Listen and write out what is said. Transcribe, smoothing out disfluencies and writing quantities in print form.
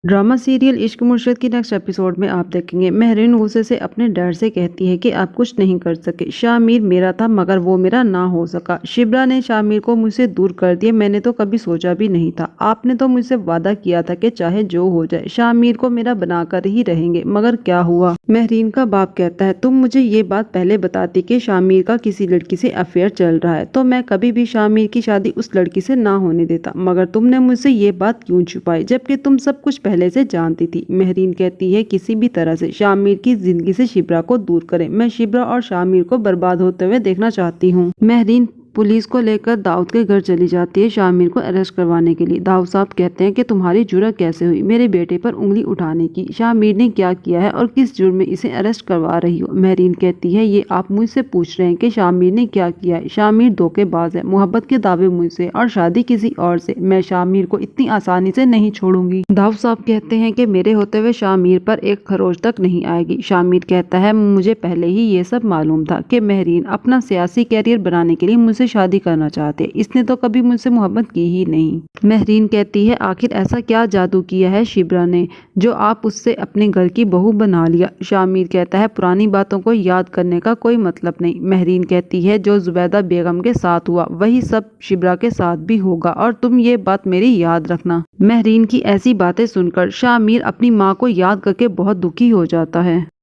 Drama serial इश्क मुर्शिद की नेक्स्ट एपिसोड में आप देखेंगे महरीन गुस्से से अपने डैड से कहती है कि आप कुछ नहीं कर सके। शामिर मेरा था मगर वो मेरा ना हो सका। शिब्रा ने शामिर को मुझसे दूर कर दिया। मैंने तो कभी सोचा भी नहीं था। आपने तो मुझसे वादा किया था कि चाहे जो हो जाए शामिर को मेरा बनाकर ही रहेंगे, मगर क्या हुआ। महरीन का बाप कहता है तुम मुझे ये बात पहले बताती कि शामिर का किसी लड़की से अफेयर चल रहा है तो मैं कभी भी शामिर की शादी उस लड़की से ना होने देता, मगर तुमने मुझसे ये बात क्यों छुपाई जबकि तुम सब कुछ पहले से जानती थी। महरीन कहती है किसी भी तरह से शामिर की जिंदगी से शिब्रा को दूर करें। मैं शिब्रा और शामिर को बर्बाद होते हुए देखना चाहती हूँ। महरीन पुलिस को लेकर दाऊद के घर चली जाती है शामिर को अरेस्ट करवाने के लिए। दाऊद साहब कहते हैं कि तुम्हारी जुर्रत कैसे हुई मेरे बेटे पर उंगली उठाने की। शामिर ने क्या किया है और किस जुर्म में इसे अरेस्ट करवा रही हो। महरीन कहती है ये आप मुझसे पूछ रहे हैं कि शामिर ने क्या किया है। शामिर धोखेबाज है, मोहब्बत के दावे मुझसे और शादी किसी और से। मैं शामिर को इतनी आसानी से नहीं छोड़ूंगी। दाऊद साहब कहते हैं कि मेरे होते हुए शामिर पर एक खरोच तक नहीं आएगी। शामिर कहता है मुझे पहले ही ये सब मालूम था कि महरीन अपना सियासी कैरियर बनाने के लिए मुझसे शादी करना चाहते। इसने तो कभी मुझसे मोहब्बत की ही नहीं। महरीन कहती है आखिर ऐसा क्या जादू किया है शिब्रा ने जो आप उससे अपने घर की बहू बना लिया। शामिर कहता है पुरानी बातों को याद करने का कोई मतलब नहीं। महरीन कहती है जो जुबैदा बेगम के साथ हुआ वही सब शिब्रा के साथ भी होगा और तुम ये बात मेरी याद रखना। महरीन की ऐसी बातें सुनकर शामिर अपनी माँ को याद करके बहुत दुखी हो जाता है।